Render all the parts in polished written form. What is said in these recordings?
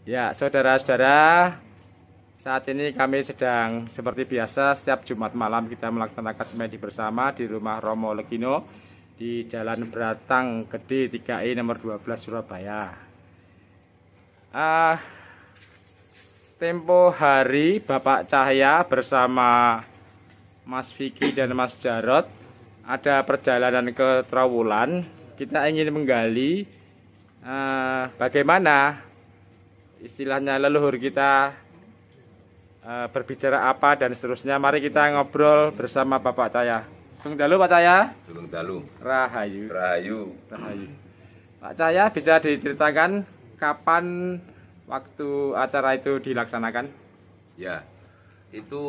Ya, saudara-saudara, saat ini kami sedang seperti biasa setiap Jumat malam kita melaksanakan semedi bersama di rumah Romo Legino di Jalan Beratang Gede 3I nomor 12 Surabaya. Tempo hari Bapak Cahya bersama Mas Vicky dan Mas Jarot ada perjalanan ke Trowulan. Kita ingin menggali bagaimana istilahnya leluhur kita berbicara apa dan seterusnya. Mari kita ngobrol bersama Bapak Cahya. Sugeng dalu Pak Cahya. Sugeng dalu. Rahayu. Rahayu. Rahayu. Pak Cahya, bisa diceritakan kapan waktu acara itu dilaksanakan? Ya, itu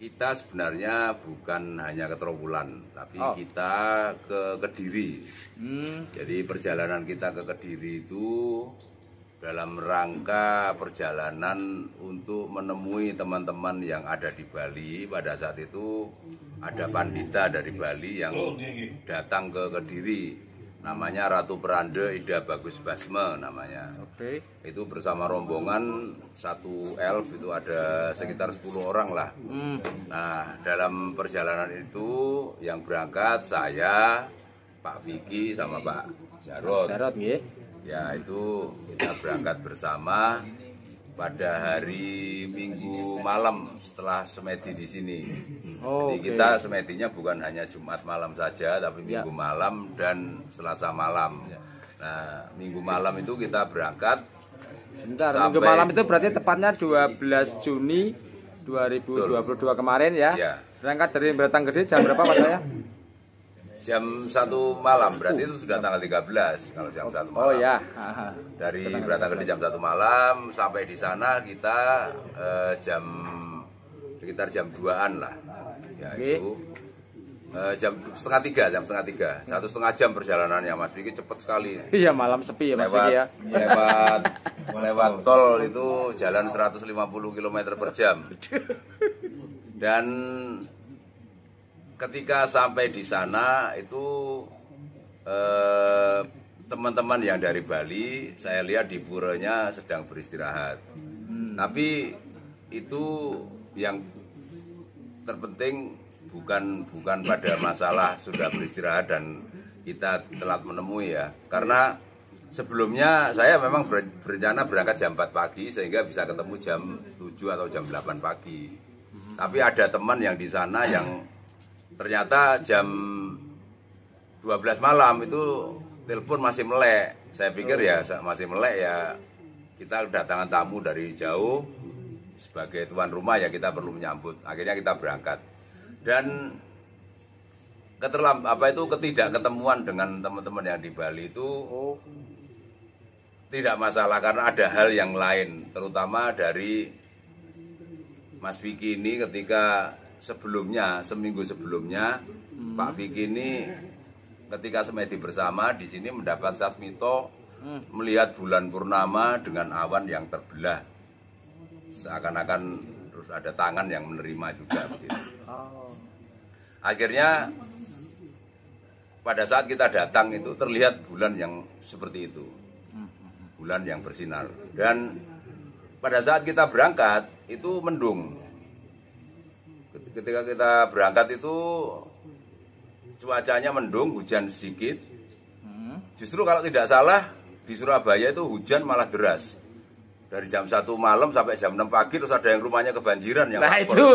kita sebenarnya bukan hanya ke Trowulan, tapi kita ke Kediri. Jadi perjalanan kita ke Kediri itu dalam rangka perjalanan untuk menemui teman-teman yang ada di Bali. Pada saat itu ada pandita dari Bali yang datang ke Kediri, namanya Ratu Perande Ida Bagus Basme namanya. Itu bersama rombongan satu elf, itu ada sekitar 10 orang lah. Nah, dalam perjalanan itu yang berangkat saya, Pak Vicky sama Pak Jarot. Ya, itu kita berangkat bersama pada hari Minggu malam setelah semedi di sini. Jadi kita semedinya bukan hanya Jumat malam saja, tapi Minggu malam dan Selasa malam. Nah, Minggu malam itu kita berangkat. Minggu malam itu berarti tepatnya 12 Juni 2022 kemarin ya. Berangkat dari Beratang Gede jam berapa Pak Cahya? Jam 1 malam, berarti itu sudah tanggal 13 kalau jam 1 malam. Oh ya. Dari Beratang Gede jam 1 malam sampai di sana kita sekitar jam 2-an lah. Ya, itu jam setengah 3. 1,5 jam perjalanannya, Mas Vicky, cepet sekali. Iya, malam sepi ya Mas Vicky ya. Lewat tol itu jalan 150 km per jam. Dan ketika sampai di sana itu teman-teman yang dari Bali saya lihat di puranya sedang beristirahat. Tapi itu yang terpenting bukan pada masalah sudah beristirahat dan kita telat menemui ya. Karena sebelumnya saya memang berencana berangkat jam 4 pagi sehingga bisa ketemu jam 7 atau jam 8 pagi. Tapi ada teman yang di sana yang ternyata jam 12 malam itu telepon masih melek. Saya pikir ya masih melek ya, kita kedatangan tamu dari jauh, sebagai tuan rumah ya kita perlu menyambut. Akhirnya kita berangkat. Dan ketidakketemuan dengan teman-teman yang di Bali itu tidak masalah karena ada hal yang lain, terutama dari Mas Vicky ini ketika seminggu sebelumnya, Pak Vicky ini ketika semedi bersama di sini mendapat sasmito melihat bulan purnama dengan awan yang terbelah, seakan-akan terus ada tangan yang menerima juga begitu. Akhirnya pada saat kita datang itu terlihat bulan yang seperti itu, bulan yang bersinar. Dan pada saat kita berangkat itu mendung. Ketika kita berangkat itu cuacanya mendung, hujan sedikit. Justru kalau tidak salah di Surabaya itu hujan malah deras. Dari jam 1 malam sampai jam 6 pagi terus ada yang rumahnya kebanjiran yang lapor. Itu.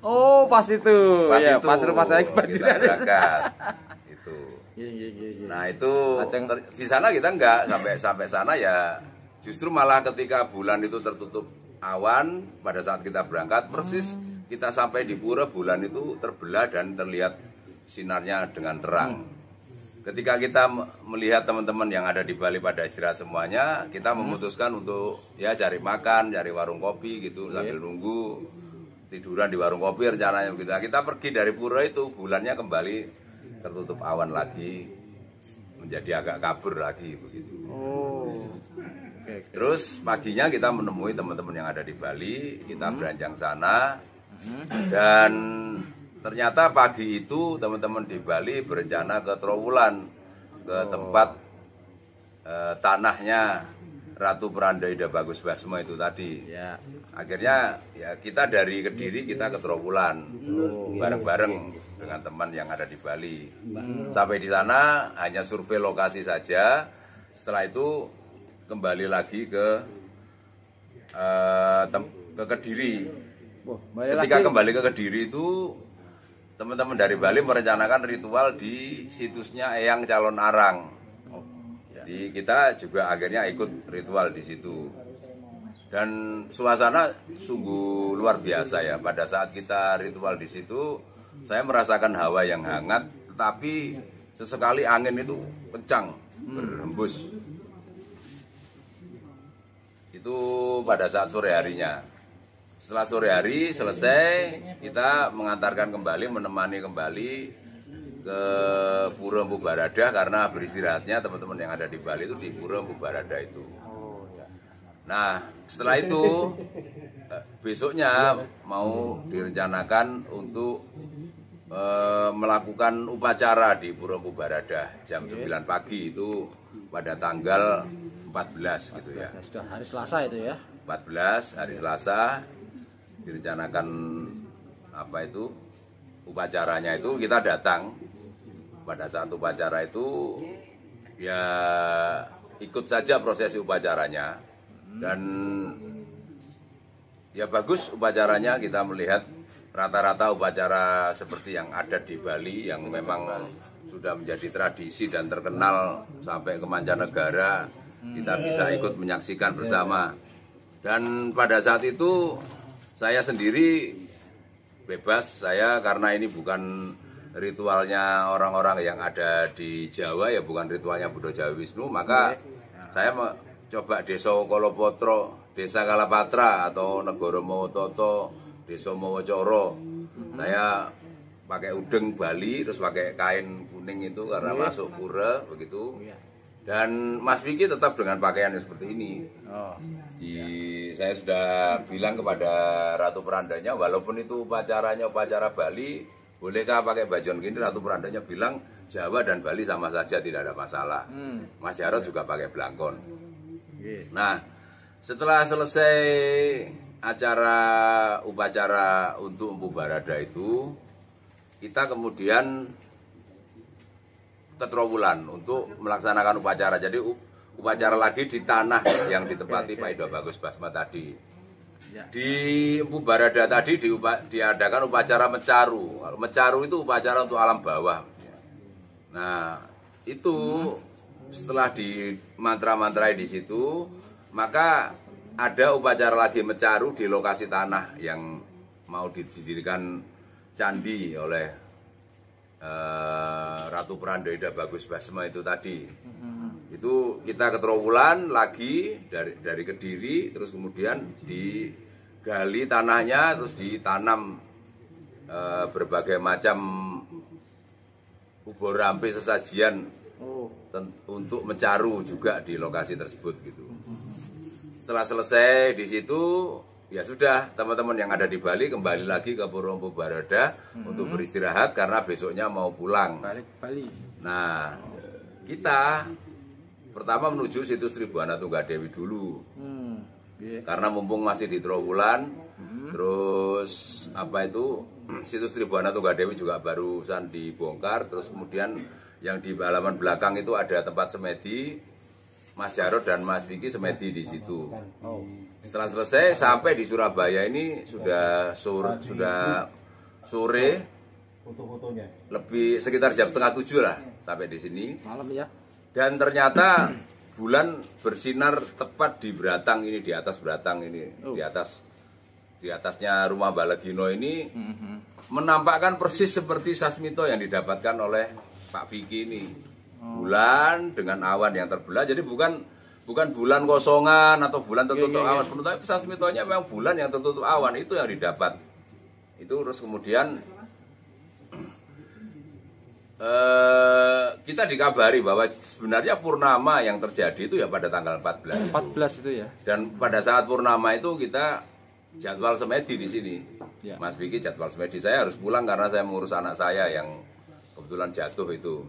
Oh, pas itu. Ya, pas rumah saya kebanjiran. Itu. Nah, itu di sana kita enggak sampai sana ya. Justru malah ketika bulan itu tertutup awan pada saat kita berangkat persis kita sampai di pura, bulan itu terbelah dan terlihat sinarnya dengan terang. Ketika kita melihat teman-teman yang ada di Bali pada istirahat semuanya, kita memutuskan untuk ya cari makan, cari warung kopi gitu sambil nunggu, tiduran di warung kopi rencananya begitu. Kita pergi dari pura itu, bulannya kembali tertutup awan lagi, menjadi agak kabur lagi begitu. Terus paginya kita menemui teman-teman yang ada di Bali, kita beranjang sana. Dan ternyata pagi itu teman-teman di Bali berencana ke Trowulan, ke tempat tanahnya Ratu Peranda Ida Bagus Basma itu tadi. Ya. Akhirnya ya kita dari Kediri kita ke Trowulan bareng-bareng dengan teman yang ada di Bali. Sampai di sana hanya survei lokasi saja. Setelah itu kembali lagi ke Kediri. Ketika kembali ke Kediri itu teman-teman dari Bali merencanakan ritual di situsnya Eyang Calon Arang. Jadi kita juga akhirnya ikut ritual di situ. Dan suasana sungguh luar biasa ya. Pada saat kita ritual di situ, saya merasakan hawa yang hangat, tetapi sesekali angin itu kencang berhembus. Itu pada saat sore harinya. Setelah sore hari selesai, kita mengantarkan kembali, menemani kembali ke Pura Empu Barada karena beristirahatnya teman-teman yang ada di Bali itu di Pura Empu Barada itu. Nah, setelah itu besoknya mau direncanakan untuk melakukan upacara di Pura Empu Barada jam 9 pagi itu pada tanggal 14 gitu ya. Sudah hari Selasa itu ya. 14 hari Selasa direncanakan upacaranya itu kita datang. Pada saat upacara itu ya ikut saja prosesi upacaranya dan ya bagus upacaranya. Kita melihat rata-rata upacara seperti yang ada di Bali yang memang sudah menjadi tradisi dan terkenal sampai ke mancanegara, kita bisa ikut menyaksikan bersama. Dan pada saat itu saya sendiri bebas, karena ini bukan ritualnya orang-orang yang ada di Jawa ya, bukan ritualnya Buddha Jawa Wisnu, maka saya coba Desa Kolopotro, Desa Kalapatra atau Negoro Mowototo, Desa Mowocoro. Saya pakai udeng Bali, terus pakai kain kuning itu karena masuk pura begitu. Dan Mas Vicky tetap dengan pakaian yang seperti ini. Saya sudah bilang kepada Ratu Perandanya, walaupun itu upacaranya upacara Bali, bolehkah pakai bajon gini? Ratu Perandanya bilang Jawa dan Bali sama saja, tidak ada masalah. Mas Jarod juga pakai blangkon. Nah, setelah selesai acara upacara untuk Empu Barada itu, kita kemudian ke Trowulan untuk melaksanakan upacara. Jadi upacara lagi di tanah yang ditempati Pak Ida Bagus Basma tadi. Di Empu Barada tadi diadakan upacara mecaru. Mecaru itu upacara untuk alam bawah. Nah, itu setelah di mantra-mantrai di situ, maka ada upacara lagi mecaru di lokasi tanah yang mau didirikan candi oleh Ratu Peranda Ida Bagus Basma itu tadi. Itu kita ke Trowulan lagi dari Kediri, terus kemudian digali tanahnya, terus ditanam berbagai macam ubur rampe sesajian untuk mencaru juga di lokasi tersebut gitu. Setelah selesai di situ, ya sudah, teman-teman yang ada di Bali kembali lagi ke Pura Empu Barada untuk beristirahat karena besoknya mau pulang. Balik Bali. Nah, kita pertama menuju situs Tribuana Tunggadewi dulu. Karena mumpung masih di Trowulan, terus situs Tribuana Tunggadewi juga barusan dibongkar, terus kemudian yang di halaman belakang itu ada tempat semedi. Mas Jarod dan Mas Vicky semedi di situ. Setelah selesai sampai di Surabaya ini sudah sore, lebih sekitar jam 6:30 lah sampai di sini. Malam ya. Dan ternyata bulan bersinar tepat di Beratang ini, di atas Beratang ini, di atasnya rumah Balegino ini, menampakkan persis seperti Sasmito yang didapatkan oleh Pak Vicky ini. Bulan dengan awan yang terbelah, jadi bukan bulan kosongan atau bulan tertutup awan, tapi Sasmitonya memang bulan yang tertutup awan, itu yang didapat. Itu terus kemudian kita dikabari bahwa sebenarnya purnama yang terjadi itu ya pada tanggal 14 itu ya. Dan pada saat purnama itu kita jadwal semedi di sini. Mas Vicky jadwal semedi, saya harus pulang karena saya mengurus anak saya yang kebetulan jatuh itu.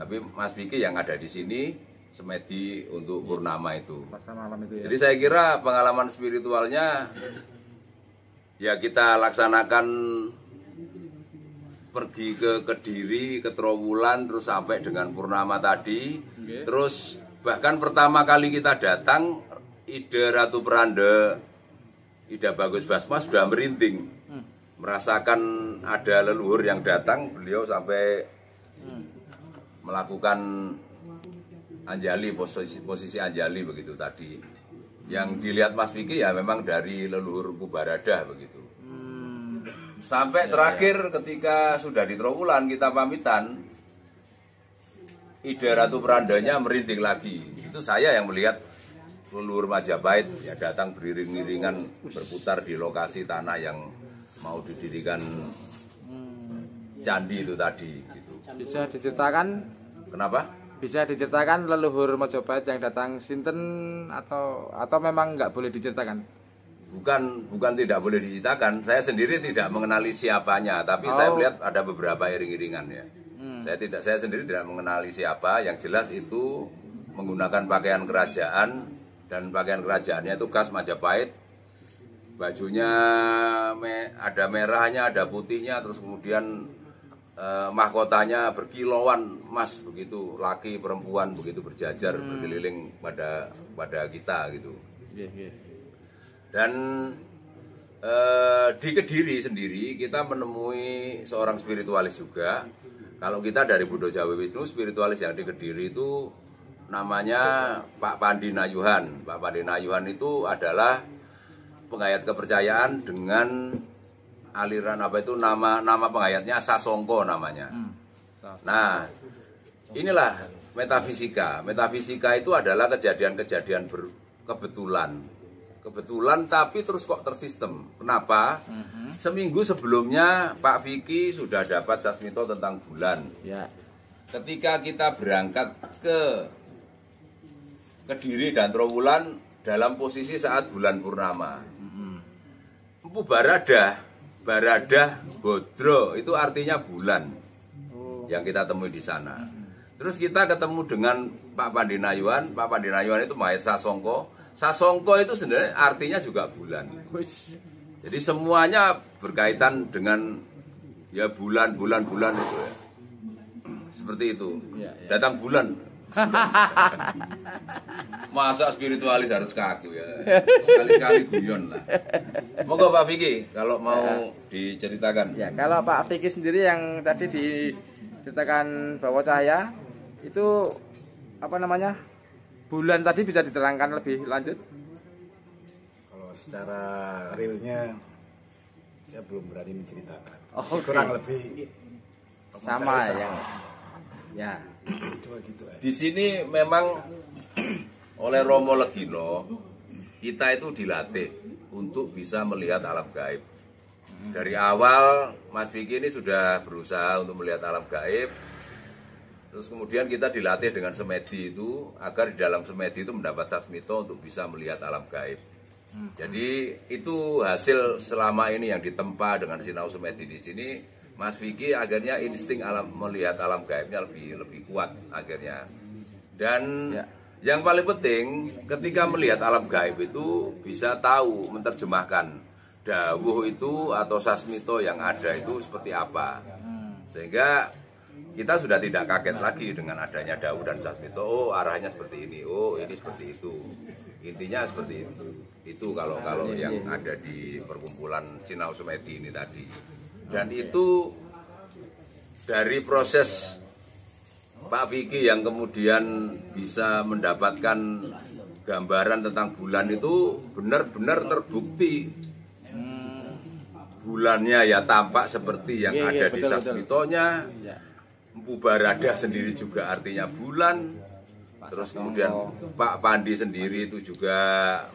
Tapi Mas Vicky yang ada di sini semedi untuk purnama itu. Masa malam itu ya. Jadi saya kira pengalaman spiritualnya ya kita laksanakan pergi ke Kediri, ke Trowulan, terus sampai dengan purnama tadi. Terus bahkan pertama kali kita datang, ide Ratu Peranda, Ida Bagus Basma sudah merinding, merasakan ada leluhur yang datang, beliau sampai melakukan anjali, posisi anjali begitu tadi. Yang dilihat Mas Vicky ya memang dari leluhur Kubarada begitu. Sampai terakhir ketika sudah di Trowulan kita pamitan, ide Ratu Perandanya merinding lagi. Itu saya yang melihat leluhur Majapahit ya datang beriring-iringan berputar di lokasi tanah yang mau didirikan candi itu tadi gitu. Bisa diceritakan? Kenapa? Bisa diceritakan leluhur Majapahit yang datang sinten atau memang nggak boleh diceritakan? Bukan tidak boleh diceritakan. Saya sendiri tidak mengenali siapanya, tapi saya melihat ada beberapa iring-iringan ya. Saya sendiri tidak mengenali siapa. Yang jelas itu menggunakan pakaian kerajaan dan pakaian kerajaannya itu khas Majapahit. Bajunya ada merahnya, ada putihnya, terus kemudian mahkotanya berkilauan emas begitu, laki perempuan begitu berjajar berkeliling pada kita gitu. Dan di Kediri sendiri kita menemui seorang spiritualis juga. Kalau kita dari Budo Jawa Wisnu, spiritualis yang di Kediri itu namanya Pak Pandi Nayuhan. Pak Pandi Nayuhan itu adalah penghayat kepercayaan dengan aliran apa itu nama penghayatnya Sasongko namanya. Nah, inilah metafisika. Metafisika itu adalah kejadian-kejadian kebetulan tapi terus kok tersistem. Kenapa? Seminggu sebelumnya Pak Vicky sudah dapat sasmito tentang bulan. Ya. Ketika kita berangkat ke Kediri dan Trowulan dalam posisi saat bulan purnama. Empu Barada Bodro itu artinya bulan yang kita temui di sana. Terus kita ketemu dengan Pak Pandi Nayuhan. Pak Pandi Nayuhan itu mahit Sasongko. Sasongko itu sebenarnya artinya juga bulan. Jadi semuanya berkaitan dengan ya bulan itu ya. Seperti itu. Datang bulan. Masa spiritualis harus kaku ya. Sekali-sekali guyon lah. Monggo Pak Vicky kalau mau diceritakan. Ya, kalau Pak Vicky sendiri yang tadi diceritakan bahwa cahaya itu apa namanya? Bulan tadi bisa diterangkan lebih lanjut? Kalau secara realnya saya belum berani menceritakan. Kurang lebih sama ya. Ya. Gitu aja. Di sini memang oleh Romo Legino kita itu dilatih untuk bisa melihat alam gaib. Dari awal Mas Vicky ini sudah berusaha untuk melihat alam gaib. Terus kemudian kita dilatih dengan semedi itu agar di dalam semedi itu mendapat sasmito untuk bisa melihat alam gaib. Jadi itu hasil selama ini yang ditempa dengan sinau semedi di sini. Mas Vicky akhirnya insting melihat alam gaibnya lebih kuat akhirnya. Dan yang paling penting ketika melihat alam gaib itu bisa tahu menerjemahkan dawuh itu atau sasmito yang ada itu seperti apa. Sehingga kita sudah tidak kaget lagi dengan adanya dawuh dan sasmito. Oh arahnya seperti ini, oh ini seperti itu. Intinya seperti itu. Itu kalau yang ada di perkumpulan Sinau Sumedi ini tadi. Dan itu dari proses Pak Vicky yang kemudian bisa mendapatkan gambaran tentang bulan itu benar-benar terbukti. Bulannya ya tampak seperti yang ada di sasmitonya. Empu Barada sendiri juga artinya bulan. Terus kemudian Pak Pandi sendiri itu juga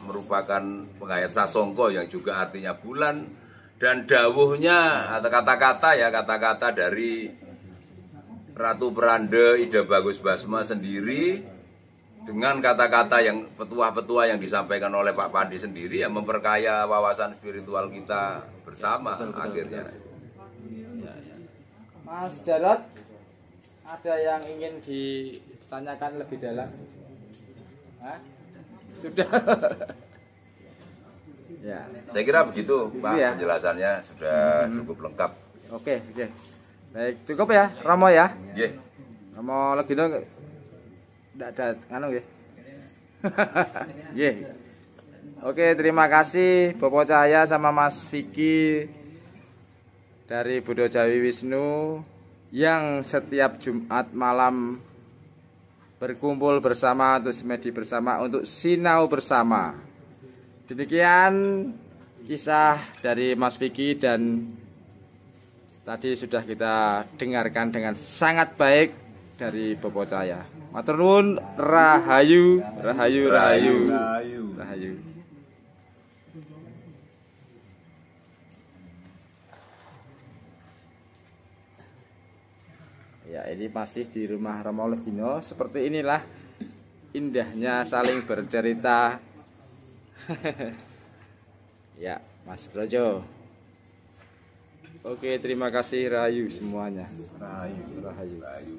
merupakan penghayat Sasongko yang juga artinya bulan. Dan dawuhnya atau kata-kata dari Ratu Peranda Ida Bagus Basma sendiri dengan kata-kata yang petua-petua yang disampaikan oleh Pak Pandi sendiri yang memperkaya wawasan spiritual kita bersama akhirnya. Mas Jarot, ada yang ingin ditanyakan lebih dalam? Hah? Sudah. Ya. Saya kira begitu, Pak. Ya. Penjelasannya sudah cukup lengkap. Oke, oke. Baik, cukup ya, Romo ya. Nggih. Romo Legino ndak ada anu nggih. Nggih. Oke, terima kasih Bopo Cahaya sama Mas Vicky dari Budo Jawi Wisnu yang setiap Jumat malam berkumpul bersama untuk semedi bersama untuk sinau bersama. Demikian kisah dari Mas Vicky dan tadi sudah kita dengarkan dengan sangat baik dari Bopo Cahaya. Matur nuwun, rahayu, rahayu, rahayu, rahayu. Ya, ini masih di rumah Romo Legino. Seperti inilah indahnya saling bercerita. Ya, Mas Brojo. Oke, terima kasih rahayu semuanya. Rahayu. Rahayu. Rahayu.